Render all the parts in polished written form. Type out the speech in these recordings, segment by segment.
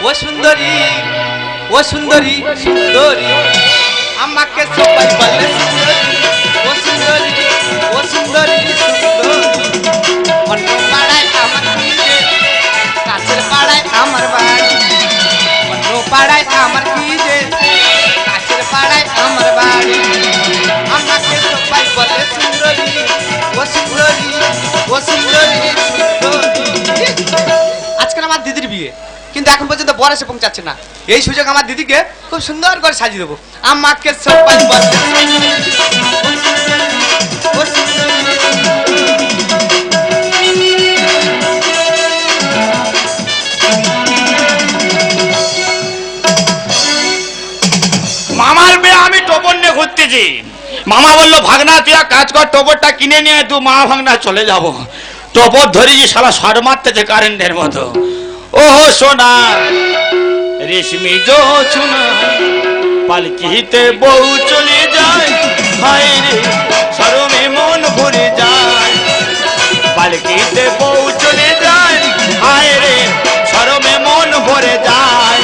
ও সুন্দরী ও সুন্দরী সুন্দরী আমাকে সবাই বলে সুন্দরী ও সুন্দরী ও সুন্দরী সুন্দরী অন্য পাড়ায় আমার কি রে কাছের পাড়ায় আমার বাড়ি অন্য পাড়ায় আমার কি রে কাছের পাড়ায় আমার বাড়ি আমাকে সবাই বলে সুন্দরী ও সুন্দরী ও সুন্দরী সুন্দরী। আজকাল আমার দিদির বিয়ে কিন্তু এখন পর্যন্ত বর এসে পৌঁছাচ্ছে না। এই সুযোগ আমার দিদিকে খুব সুন্দর করে সাজিয়ে দেবো। আমাকে সবাই বলে মামার মেয়ে আমি টোপর নিয়ে ঘুরতেছি। মামা বললো ভাগনা তুই এক কাজ কর, টোপরটা কিনে নিয়ে তুই মা ভাগনা চলে যাব। টোপর ধরেছি, শালা শর্ট মারতেছে কারেন্টের মতো। ও সোনা রেশমি জোছনা পালকিতে বউ চলে যায়, হায় রে শরমে মন ভরে যায়। পালকিতে বউ চলে যায়, হায় রে শরমে মন ভরে যায়।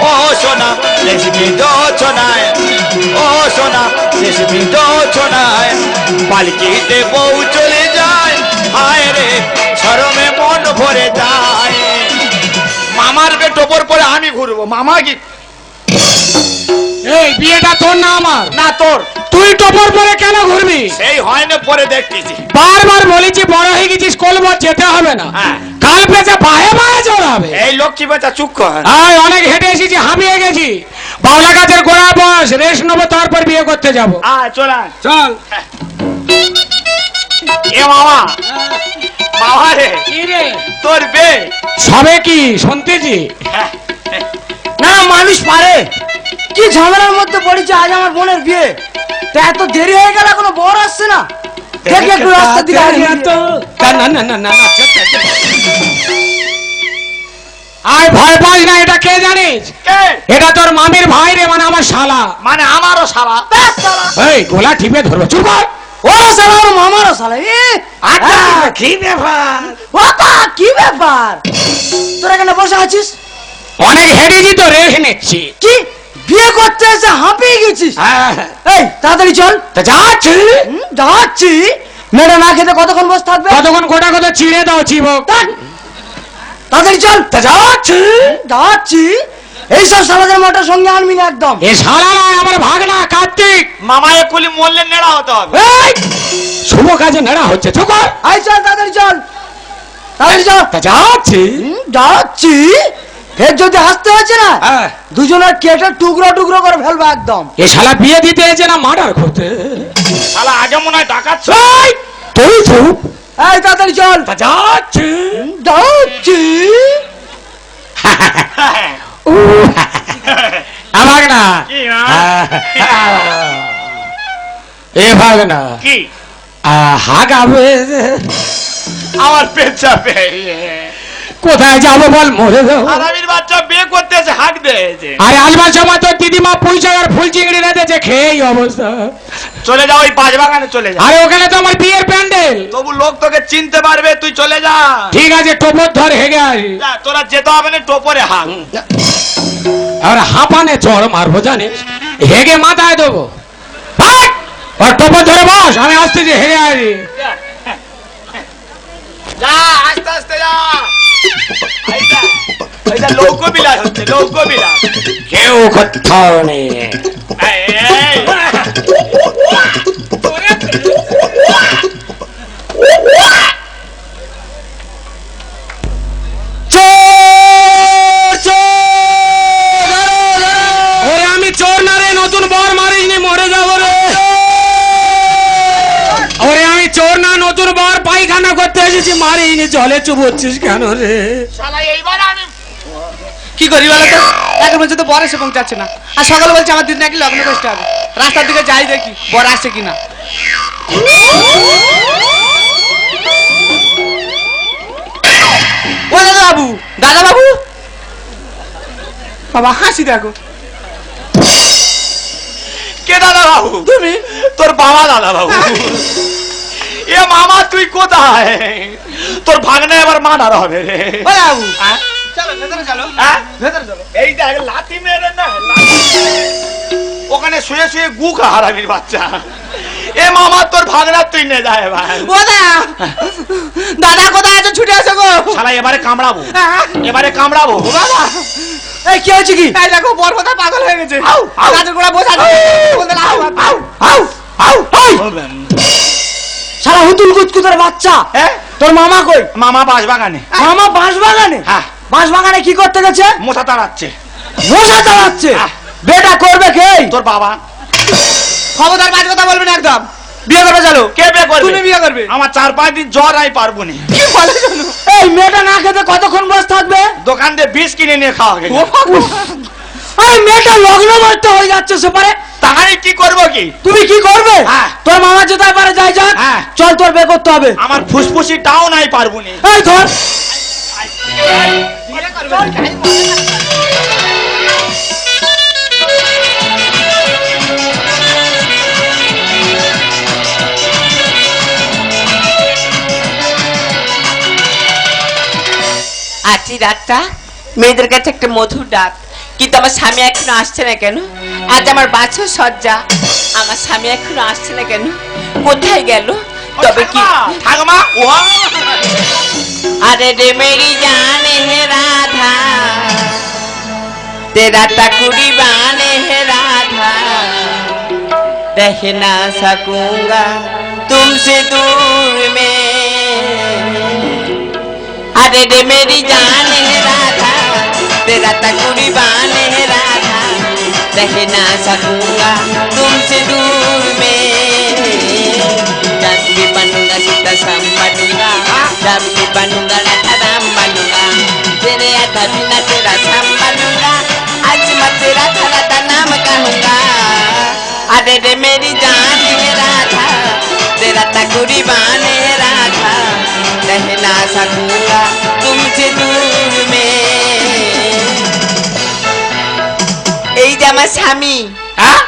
ও সোনা রেশমি জোছনায়, ও সোনা রেশমি জোছনায় পালকিতে বউ চলে যায়, হায় রে শরমে মন ভরে যায়। মামার বে টোপর পরে আমি ঘুরবো। মামা কি এই বিয়েটা তোর না আমার? না তোর। তুই টোপর পরে কেন ঘুরবি? সেই হয় না, পরে দেখতেছি। বারবার বলেছি বড় হয়ে গেছিস, কলবর যেতে হবে না। হ্যাঁ। কাল পেঁচে বাহে বাহে চড়াবে। এই লক্ষ্মী বাচ্চা চুপ কর। অনেক হেঁটে এসেছি, হাঁপিয়ে গেছি। বাউলা গাছের গোড়া বস, রেস্ট নেবো, তারপর বিয়ে করতে যাবো। চল চল। এ মামা, মামা রে কি রে তোর বে সবে কি শুনতেছি? না মানুষ পারে কি ঝামেলার মধ্যে পড়েছে। আজ আমার বোনের বিয়ে, তা এত দেরি হয়ে গেল এখনো বর আসছে না। দেখি একটু রাস্তা দিকে না না না না, আয় ভয় পাস না। এটা কে জানিস? কে? এটা তোর মামির ভাই রে, মানে আমার শালা। মানে আমারও শালা। এই গোলা টিপে ধরবো, চুপ কর। ও শালা ওর মামারও শালা। কি ব্যাপার? কি ব্যাপার? তোরা কেন বসে আছিস? অনেক হেঁটেছি তো, রেস্ট নিচ্ছি। কি বিয়ে করতে এসে হাঁপিয়ে গেছিস? এই তাড়াতাড়ি চল। তা যাচ্ছি। যাচ্ছি। মেয়েটা না খেতে কতক্ষণ বসে থাকবে? কতক্ষণ গোটা কথা চিড়ে দাও চিবক। তাড়াতাড়ি চল। তা যাচ্ছি। যাচ্ছি। এইসব শালাদের মোটা সঙ্গে আনবি না একদম। এ শালা নয়, আমার ভাগনা কার্তিক। মামা একুলি মরলে নেড়া হতে হবে। এই শুভ কাজে নেড়া হচ্ছে, চুপ কর। আয় চল, তাড়াতাড়ি চল, তাড়াতাড়ি চল। তা যাচ্ছি। যাচ্ছি। ফের যদি হাসতে হয়েছে না, দুজনের কেটে টুকরো টুকরো করে ফেলবো একদম। এ শালা বিয়ে দিতে এসে না মার্ডার করতে? শালা আগে মনে হয় ডাকাচ্ছ। এই, তুই চুপ। এই তাড়াতাড়ি চল। তা যাচ্ছি। যাচ্ছি। ভাগনা কি না? এ ভাগনা কি হাগাবে? আমার পেট চাপে। কোথায় যাবো বল, মরে যাবো। আরামির বাচ্চা বিয়ে করতে এসে হাঁক দিয়েছে। আরে আসবার সময় তোর দিদিমা পুঁইশাক আর ফুল চিংড়ি রেঁধেছে, খেয়ে এই অবস্থা। চলে যাও, ওই পাঁচ বাগানে চলে যা। আরে ওখানে তো আমার বিয়ের প্যান্ডেল। তবু লোক তোকে চিনতে পারবে, তুই চলে যা। ঠিক আছে, টোপর ধর, হেগে আসি। যা, তোরা যেতে হবে না, টোপরে হাঁক। আর হাঁপানে চড় মারবো জানিস, হেগে মাথায় দেবো। আর টোপর ধরে বস, আমি আসতেছি, হেগে আসি। যা, আস্তে আস্তে যা। এইটা লৌকো বিলাস হচ্ছে, লৌকো বিলাস। কেউ কোথাও নেই। এই, এই। ওরে আমি চোর না রে, নতুন বর মারিসনি, মরে যাবো রে। ওরে আমি চোর না, নতুন বর পায়খানা করতে এসেছি, মারিনি। জলে চুবোচ্ছিস কেন রে? শালা এইবার আমি কি করি বলো তো? এখন পর্যন্ত বর এসে পৌঁছাচ্ছে না। আর সকালে বলছে আমার দিদি নাকি লগ্ন করতে হবে। রাস্তার দিকে যাই দেখি বর আসছে কিনা। ও দাদা বাবু, দাদা বাবু, বাবা হাসি দেখো। কে দাদা বাবু? তুমি? তোর বাবা দাদা বাবু। এ মামা তুই কোথায়? তোর ভাগনা এবার মানার হবে রে। ও বাবু, হ্যাঁ? চলো ভেতরে চলো হ্যাঁ? ভেতরে চলো এই দেখ লাথি মেরে না ওখানে শুয়ে শুয়ে গু খা হারামির বাচ্চা। এ মামা তোর ভাগনা তুই নে যায় ভাই। ও দাদা কোথায় আছো? ছুটে আসো গো। শালা এবারে কামড়াবো, হ্যাঁ? এবারে কামড়াবো। বাবা এই কি হয়েছে কি? এই দেখো বর কোথায় পাগল হয়ে গেছে আউ, আউ। গাছের গোড়া বসে আছে বলতে না, আউ, আউ। আউ আউ এই! শালা হুতুল কুচকুচের বাচ্চা, হ্যাঁ তোর মামা কই? মামা বাঁশ বাগানে। মামা বাঁশ বাগানে? হ্যাঁ বাঁশ বাগানে কি করতে গেছে? মোথা তাড়াচ্ছে। মশা চালাচ্ছে? হ্যাঁ। বেটা করবে কে? তোর বাবা। খবরদার বাজ কথা বলবে না একদম। বিয়ে করবে চলো। কে বিয়ে করবে? তুমি বিয়ে করবে। আমার 4-5 দিন জ্বর আই পারবো না। কি বলে শোনো এই মেয়েটা না খেতে কতক্ষণ বসে থাকবে? দোকান দিয়ে বিষ কিনে নিয়ে খাওয়া গেছে। এই মেয়েটা লগ্ন করতে হয়ে যাচ্ছে সেপারে। তাহলে কি করবো কি? তুমি কি করবে? হ্যাঁ। তোর মামা যেতে পারে যাই যাক। হ্যাঁ। চল তোর বিয়ে করতে হবে। আমার ফুসফুসি টাও নাই পারবো না। এই ধর। বিয়ে করবে আজই রাতটা মেয়েদের কাছে একটা মধুর ডাক, কিন্তু আমার স্বামী এখনো আসছে না কেন? আজ আমার বাছুর সজ্জা, আমার স্বামী এখনো আসছে না কেন? কোথায় গেল? তবে কি ঠাকুমা ও अरे रे मेरी जान है राधा, तेरा टकुरी बान है राधा, रह ना सकूंगा तुमसे दूर में। अरे रे मेरी जान है राधा, तेरा टकुरी बान है राधा, रह ना सकूंगा तुमसे दूर में। जब भी बनूंगा सीता सम बनूंगा, जब भी बनूंगा राधा राम बनूंगा, तेरे आधा बिना तेरा सम बनूंगा, आज मैं तेरा राधा नाम कहूंगा। अरे रे मेरी जान है राधा, तेरा टकुरी बान है राधा, रह ना सकूंगा तुमसे दूर में। এই যে আমার স্বামী, হ্যাঁ?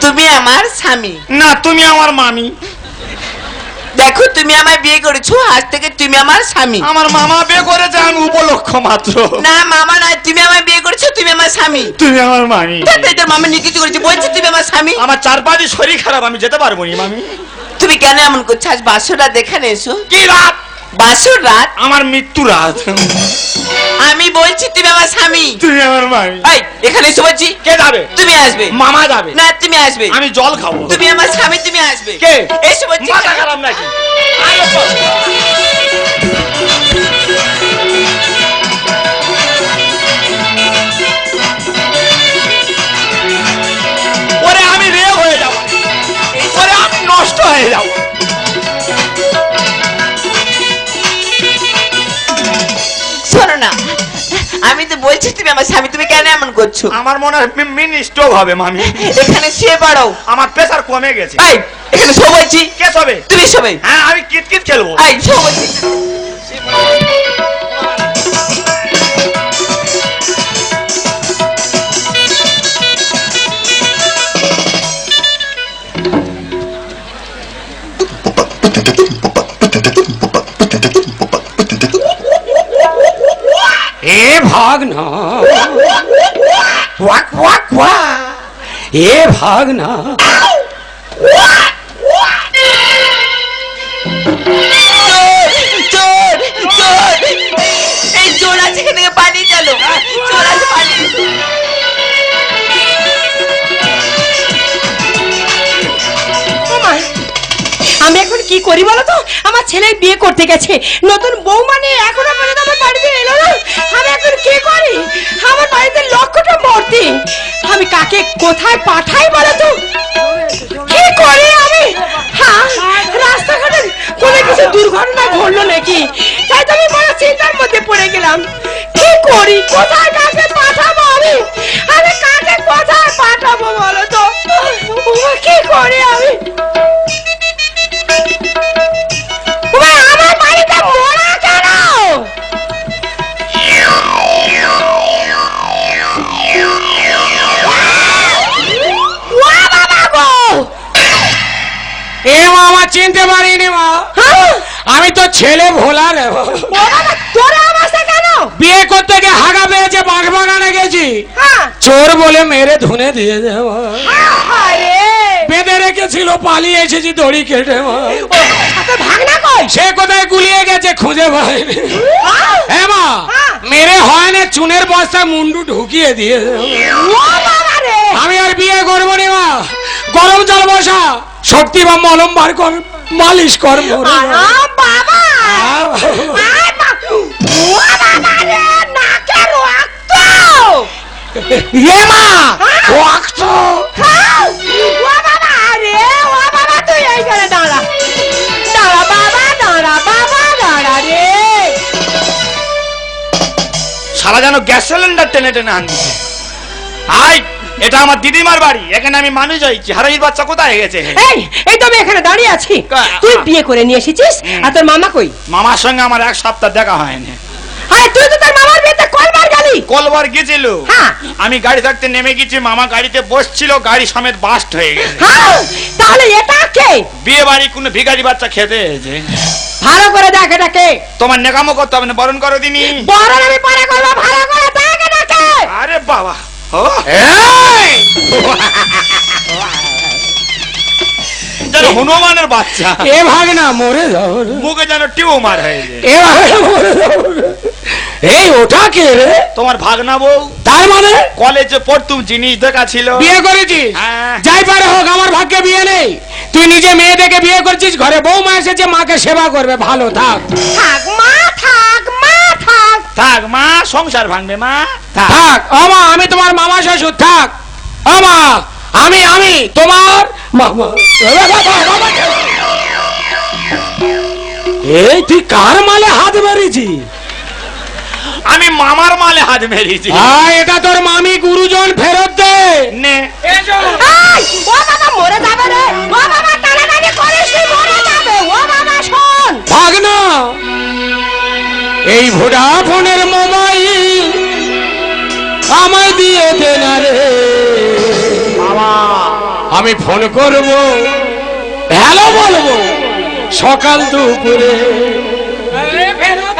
তুমি আমার স্বামী। না তুমি আমার মামি। দেখো তুমি আমায় বিয়ে করেছো, আজ থেকে তুমি আমার স্বামী। আমার মামা বিয়ে করেছে, আমি উপলক্ষ মাত্র। না মামা নয়, তুমি আমায় বিয়ে করেছো, তুমি আমার স্বামী। তুমি আমার মামি। তাতে তোর মামা নিকিতি করেছে, বলছে তুমি আমার স্বামী। আমার 4-5 দিন শরীর খারাপ, আমি যেতে পারবো না মামি। তুমি কেন এমন করছো? আজ বাসুরা দেখানে এসো। কি রাত? বাসুর রাত? আমার মৃত্যু রাত। আমি বলছি তুমি আমার স্বামী। তুমি আমার মামি। এই এখানে এসে বলছি। কে যাবে? তুমি আসবে। মামা যাবে। না তুমি আসবে। আমি জল খাবো। তুমি আমার স্বামী, তুমি আসবে। কে? এসে বলছি। মাথা খারাপ নাকি? আরে চল। ওরে আমি রে হয়ে যাব, ওরে আমি নষ্ট হয়ে যাব। শোনো না, আমি তো বলছি তুমি আমার স্বামী, তুমি কেন এমন করছো? আমার মনে হয় মিনি স্ট্রোক হবে মামি। এখানে শুয়ে পড়ো। আমার প্রেসার কমে গেছে। এই এখানে শো বলছি। কে শোবে? তুমি শোবে। হ্যাঁ আমি কিতকিত খেলবো। এই শো বলছি। এ ভাগনা, ওয়াক ওয়াক ওয়া, এ ভাগনা, চোর চোর, এই চোর আছে, এখান থেকে পালিয়ে চলো। চোর আছে, পালিয়ে। আমি এখন কি করি বলো তো? আমার ছেলে বিয়ে করতে গেছে, নতুন বউ মানে এখনো পর্যন্ত আমার বাড়িতে এলো না। আমি এখন কি করি? আমার বাড়িতে লক্ষটা মূর্তি, আমি কাকে কোথায় পাঠাই বলো তো? কি করি আমি? হ্যাঁ, রাস্তাঘাটে কোনো কিছু দুর্ঘটনা ঘটলো নাকি? তাই তো আমি বড় চিন্তার মধ্যে পড়ে গেলাম। কি করি? কোথায় কাকে পাঠাবো আমি? আমি কাকে কোথায় পাঠাবো বলো তো? কি করি আমি? আমার বাড়িতে মরা কেন? এ মামা চিনতে পারিনি মা, হ্যাঁ? আমি তো ছেলে ভোলা রে। ও বাবা, তোরা আমার সাথে কেন? বিয়ে করতে গিয়ে হাগা পেয়েছে, বাঘ বাগানে গেছি, হ্যাঁ চোর বলে মেরে ধুনে দিয়ে দেওয়া, আরে বেঁধে রেখেছিল, পালিয়ে এসেছি দড়ি কেটে মা। তোর ভাগনা কই? সে কোথায় গুলিয়ে গেছে খুঁজে পাইনি। হ্যাঁ মা, মেরে হয় না, চুনের বস্তায় মুন্ডু ঢুকিয়ে দিয়ে দেওয়া। ও বাবা রে, আমি আর বিয়ে করবো না মা। গরম জল বসা, শক্তি বা মলম বার কর, মালিশ কর মরে আ মা। বাবা, আ বাবা। আয় ও বাবা রে, নাকের রক্ত। ইয়ে মা, রক্ত। হ্যাঁ, ও বাবা রে, ও বাবা তুই এইখানে দাঁড়া, দাঁড়া বাবা, দাঁড়া বাবা, দাঁড়া রে। শালা যেন গ্যাস সিলিন্ডার টেনে টেনে আনছে। আই, এটা আমার দিদিমার বাড়ি, এখানে আমি মানুষ হয়েছি। হারামির বাচ্চা কোথায় গেছে? এই তো আমি এখানে দাঁড়িয়ে আছি। কা- তুই বিয়ে করে নিয়ে এসেছিস, আর তোর মামা কই? মামার সঙ্গে আমার এক সপ্তাহ দেখা হয়নি। আরে তুই তো তোর মামার বিয়েতে কলবার গেলি। কলবার গেছিল, হ্যাঁ। আমি গাড়ি থাকতে নেমে গেছি, মামা গাড়িতে বসছিল, গাড়ি সমেত বাস্ট হয়ে গেছে। হ্যাঁ, তাহলে এটা কে? বিয়ে বাড়ি কোনো ভিখারি বাচ্চা খেতে এসেছে। ভালো করে দেখ এটা কে। তোমার নেকামো করতে হবে না, বরণ করো দিনি। বড় আমি পরে করবো, ভালো করে দেখ এটা কে। আরে বাবা, ও এই! যেন হনুমানের বাচ্চা, এ ভাগ না, মরে যাও রে। মুখে যেন টিউমার হয়েছে। এ ভাগ না, মরে যাও রে। এই ওটা কে রে? তোমার ভাগনা বউ, তার মানে কলেজে পড়তুম, জিনিস দেখা ছিল। বিয়ে করেছিস? হ্যাঁ। যাই পারে হোক, আমার ভাগ্যে বিয়ে নেই। তুই নিজে মেয়ে দেখে বিয়ে করছিস, ঘরে বৌমা এসেছে, মাকে সেবা করবে, ভালো থাক। থাক মা, থাক মা, থাক। থাক মা, সংসার ভাঙবে মা, থাক। থাক আমা, আমি তোমার মামা শ্বশুর, থাক আমা, আমি তোমার মামা। এই তুই কার মালে হাত মেরেছি? আমি মামার মালে হাত মেরেছি। এটা তোর মামি, গুরুজন ফেরত দে। নে, এই, ও বাবা মরে যাবে রে, ও বাবা টানাটানি করিস, তুই মরে যাবে। ও বাবা শোন, ভাগ না, এই ভোডাফোনের মোবাইল আমায় দিয়ে দে না রে। আমি ফোন করব, হ্যালো বলবো, সকাল দুপুরে।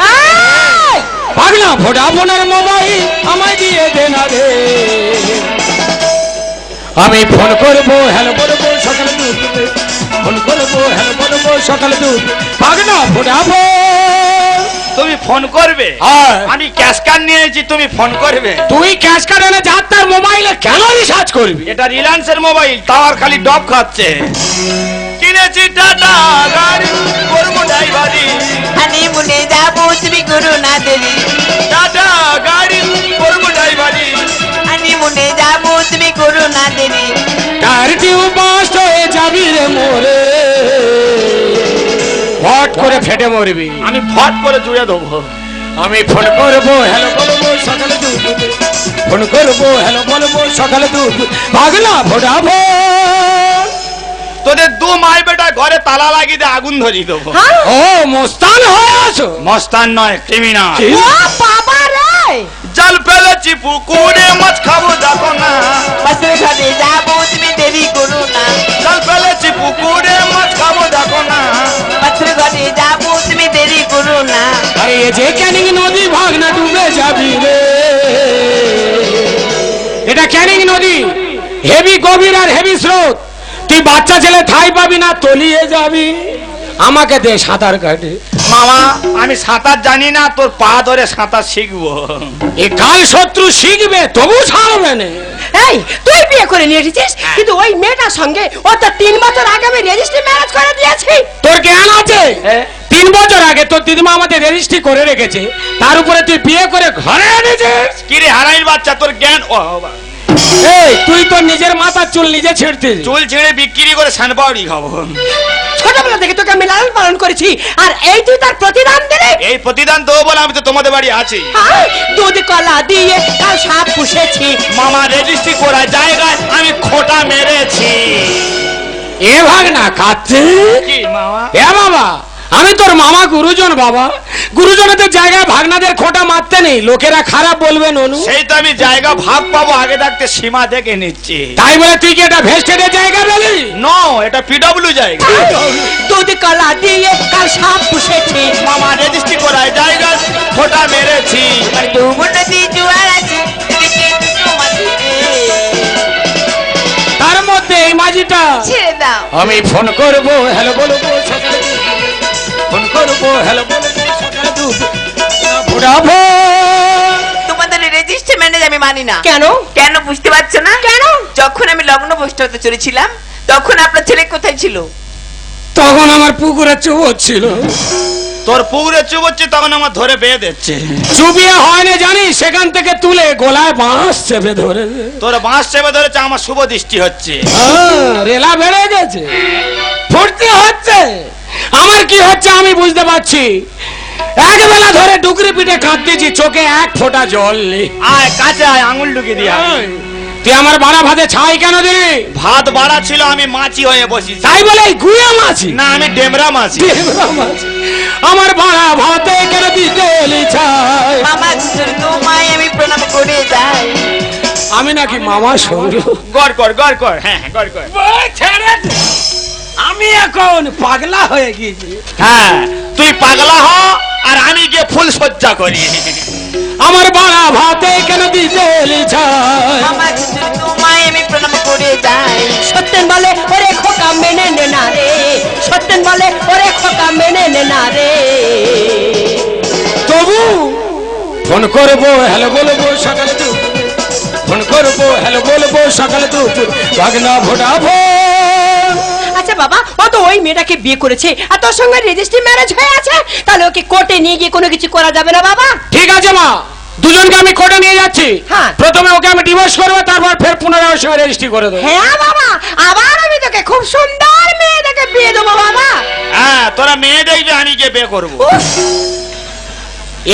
এই, ভাগ না, ভোডাফোনের মোবাইল আমায় দিয়ে দে না রে। আমি ফোন করব, হ্যালো বলবো, সকাল দুপুরে। ফোন করব, হ্যালো বলবো, সকাল দুপুরে। ভাগ না, ভোডাফোন। তুমি ফোন করবে? হ্যাঁ। আমি ক্যাশ কার্ড নিয়েছি, তুমি ফোন করবে? তুই ক্যাশ কার্ড এনে যার তার মোবাইলে কেন রিচার্জ করবি? এটা রিলায়েন্সের মোবাইল, টাওয়ার খালি ডব খাচ্ছে। কিনেছি টাটা গাড়ি, করবো ড্রাইভারি। হানিমুনে যাবো, তুমি করো না দেরি। টাটা গাড়ি, করবো ড্রাইভারি। হানিমুনে যাবো, তুমি করো না দেরি। টায়ার টিউব বাস্ট হয়ে যাবি রে মোরে, ফট করে ফেটে মরবি। আমি ফট করে জুড়ে দেবো। আমি ফোন করবো, হ্যালো বলবো, সকালে দুপুরে। ফোন করবো, হ্যালো বলবো, সকালে দুপুরে। ভাগলা ভোডাফোন। তোদের দু মাই বেটা ঘরে তালা লাগিয়ে দিয়ে আগুন ধরিয়ে দেবো। হ্যাঁ? ও মস্তান হয়ে আছো? মস্তান নয়, ক্রিমিনাল। কি? ও বাবা রে, জল ফেলেছি পুকুরে, মাছ খাবো দেখো না। পাশের ঘরে যাবো, তুমি দেরি করো না। জল ফেলেছি পুকুরে, মাছ খাবো দেখো না। পাশের ঘরে যাবো, তুমি দেরি করো না। আরে এ যে ক্যানিং নদী, ভাগ না ডুবে যাবি রে। এটা ক্যানিং নদী, হেভি গভীর আর হেভি স্রোত। তুই বাচ্চা ছেলে ঠাই পাবি না, তলিয়ে যাবি। আমাকে দে সাঁতার কাটে। মামা, আমি সাঁতার জানি না, তোর পা ধরে সাঁতার শিখবো। এ কাল শত্রু শিখবে, তবু ছাড়বে না। এই তুই বিয়ে করে নিয়ে এসেছিস, কিন্তু ওই মেয়েটার সঙ্গে ও তো 3 বছর আগে আমি রেজিস্ট্রি ম্যারেজ করে দিয়েছি। তোর জ্ঞান আছে? হ্যাঁ। 3 বছর আগে তোর দিদিমা আমাদের রেজিস্ট্রি করে রেখেছে, তার উপরে তুই বিয়ে করে ঘরে এনেছিস। কিরে হারাইর বাচ্চা, তোর জ্ঞান? ও বাবা। এই তুই তোর নিজের মাথার চুল নিজে ছেড়তে। চুল ছেড়ে বিক্রি করে সানপাউরি খাবো। ছোটবেলা থেকে তোকে আমি লালন পালন করেছি, আর এই তুই তার প্রতিদান দিলি। এই প্রতিদান দেবো বলে আমি তো তোমাদের বাড়ি আছি। হ্যাঁ, দুধ কলা দিয়ে কাল সাপ পুষেছি। মামা রেজিস্ট্রি করা জায়গায় আমি খোঁটা মেরেছি। এ ভাগ না কাচ্ছে। কি মামা? এ বাবা, আমি তোর মামা গুরুজন বাবা, গুরুজনদের জায়গায় ভাগনাদের খোঁটা মারতে নেই, লোকেরা খারাপ বলবে ননু। সেই তো আমি জায়গা ভাগ পাবো আগে থাকতে সীমা দেখে নিচ্ছি। তাই বলে তুই কি এটা ভেস্টেডের জায়গা বলি? নো, এটা পিডব্লিউ জায়গা। দুধ কলা দিয়ে কাল সাপ পুষেছে, মামা রেজিস্ট্রি করায় জায়গা খোটা মেরেছি। ডুবো নদী জোয়ার আছে, এদিকে দুটো মাঝি রে। তার মধ্যে এই মাঝিটা ছেড়ে দাও। আমি ফোন করবো, হ্যালো বলবো সকালে দুধ, ফোন করবো, হ্যালো বলবো সকালে দুধ, ঘোরাবো। তোমাদের রেজিস্টার ম্যানেজ আমি মানি না। কেন? কেন বুঝতে পারছো না? কেন? যখন আমি লগ্ন বসতে হতে চলেছিলাম তখন আপনার ছেলে কোথায় ছিল? তখন আমার পুকুরে চুপ হচ্ছিল। তোর পুকুরে চুবচ্ছে তখন আমার ধরে বেয়ে দিচ্ছে। চুবিয়ে হয় না জানিস, সেখান থেকে তুলে গলায় বাঁশ চেপে ধরে। তোর বাঁশ চেপে ধরেছে, আমার শুভ দৃষ্টি হচ্ছে। রেলা বেড়ে গেছে, ফুটতে হচ্ছে। আমার কি হচ্ছে আমি বুঝতে পারছি। এক বেলা ধরে ডুকরি পিঠে কাঁদতেছি, চোখে এক ফোঁটা জল নেই। আয় কাছে আয়, আঙুল ঢুকে দিয়া। তুই আমার বাড়া ভাতে ছাই কেন দিলি? ভাত বাড়া ছিল, আমি মাছি হয়ে বসেছি। তাই বলে গুয়া মাছি না, আমি ডেমরা মাছি। আমার বাড়া ভাতে কেন দিলি ছাই? মামা তোমায় আমি প্রণাম করে যাই। আমি নাকি মামা সৌর? গড় কর, গড় কর, হ্যাঁ গড় কর। আমি এখন পাগলা হয়ে গেছি। হ্যাঁ, তুই পাগলা হ আর আমি গিয়ে ফুল সজ্জা করি। আমার বাড়া ভাতে কেন দিলি ছাই? মামা তোমায় আমি প্রণাম করে যাই। সত্যেন বলে ওরে খোকা মেনে নে না রে, সত্যেন বলে ওরে খোকা মেনে নে না রে। তবু ফোন করবো, হ্যালো বলবো সকালে দুপুর, ফোন করবো, হ্যালো বলবো সকালে দুপুর, ভাগনা ভোটাবো। আচ্ছা বাবা, ও তো ওই মেয়েটাকে বিয়ে করেছে আর তোর সঙ্গে রেজিস্ট্রি ম্যারেজ হয়ে আছে, তাহলে ওকে কোর্টে নিয়ে গিয়ে কোনো কিছু করা যাবে না বাবা? ঠিক আছে মা, দুজনকে আমি কোর্টে নিয়ে যাচ্ছি। হ্যাঁ। প্রথমে ওকে আমি ডিভোর্স করবো, তারপর ফের পুনরায় ওর সঙ্গে রেজিস্ট্রি করে দেবো। হ্যাঁ বাবা, আবার আমি তোকে খুব সুন্দর মেয়ে দেখে বিয়ে দেবো বাবা। হ্যাঁ, তোরা মেয়ে দেখবি, আমি গিয়ে বিয়ে করবো। উফ,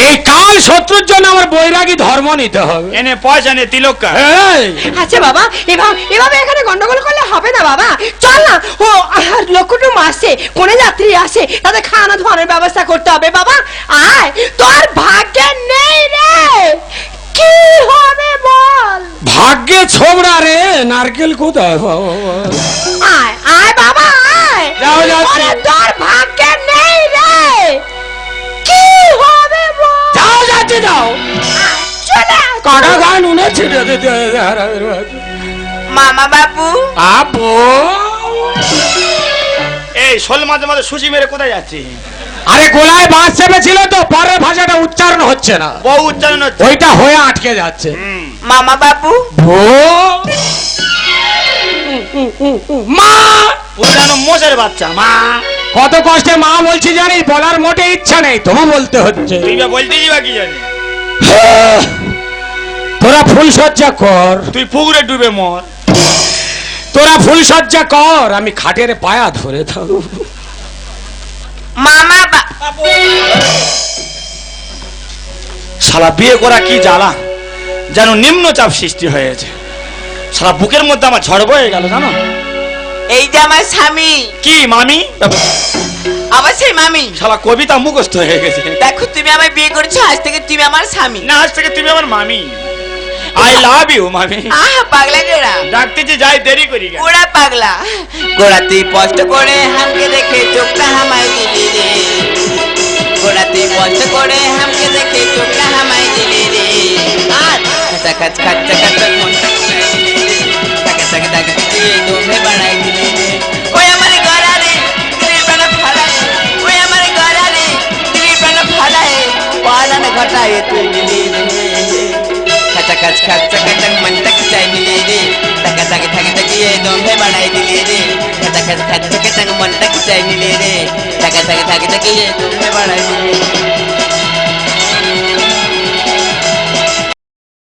এই কাল শত্রুর জন্য আমার বৈরাগী ধর্ম নিতে হবে। এনে পয়সা নে, তিলক। এই, আচ্ছা বাবা, এভাবে এখানে গন্ডগোল করলে হবে না বাবা। চল না, ও লক্ষ্যটুম আসছে, কোনে যাত্রী আসে, তাদের খাওয়ানো ধোয়ানোর ব্যবস্থা করতে হবে বাবা। আয়, তোর ভাগ্যে নেই রে, কি হবে বল? ভাগ্যে ছোবড়া রে, নারকেল কোথায়? আয় আয় বাবা আয়। যাও, যাচ্ছি। ওরে, তোর ভাগ্যে নেই রে, কি হবে বল? যাও যাচ্ছি, যাও। আয়, চলে আয়। কাটা গান উনে ছিটে দিতে। মামা বাবু, আপু, এই শোল মাঝে মাঝে সুচি মেরে কোথায় যাচ্ছি? আরে গোলায় বাঁশ চেপেছিল তো, পরের ভাষাটা উচ্চারণ হচ্ছে না, বহু উচ্চারণ হচ্ছে। ওইটা হয়ে আটকে যাচ্ছে। মামা বাবু, মা, পুরানো মোষের বাচ্চা মা। কত কষ্টে মা বলছি জানিস, বলার মোটে ইচ্ছা নেই, তবু বলতে হচ্ছে। তুই বা বলতে যাবা কি জানি? তোরা ফুল সজ্জা কর, তুই পুকুরে ডুবে মর। তোরা ফুল সজ্জা কর, আমি খাটের পায়া ধরে থাকবো। মামা শালা বিয়ে করা কি জ্বালা, যেন নিম্নচাপ সৃষ্টি হয়েছে। শালা বুকের মধ্যে আমার ঝড় বয়ে গেল জানো। এই যে আমার স্বামী, কি মামি? আবার সেই মামি। শালা কবিতা মুখস্থ হয়ে গেছে। দেখো, তুমি আমায় বিয়ে করেছো, আজ থেকে তুমি আমার স্বামী। না, আজ থেকে তুমি আমার মামি। আই লাভ ইউ মামি। আহ, পাগলা গোড়া, ডাকতেছি যাই, দেরি করি কেন? গোড়া পাগলা গোড়া, তুই কষ্ট করে হামকে দেখে চোখটা হামাই দিলি রে। গোড়া তুই কষ্ট করে হামকে দেখে চোখটা হামাই দিলি রে। আর খাচ খাচ খাচ মনটা টাকা টাকা টাকা তুই দমে বাড়াই দিলি রে। ওই আমার গড়া রে, তুই প্রাণ ফালায়। ওই আমার গড়া রে, তুই প্রাণ ফালায়। পালান ঘটায় তুই দিলি রে। খাচা খাচ খাচা খাচা মনটা চাই দিলি রে। টাকা টাকা টাকা টাকিয়ে দমে বাড়াই দিলি রে। খাচা খাচ খাচা খাচা মনটা চাই দিলি রে। টাকা টাকা টাকা টাকিয়ে দমে বাড়াই দিলি।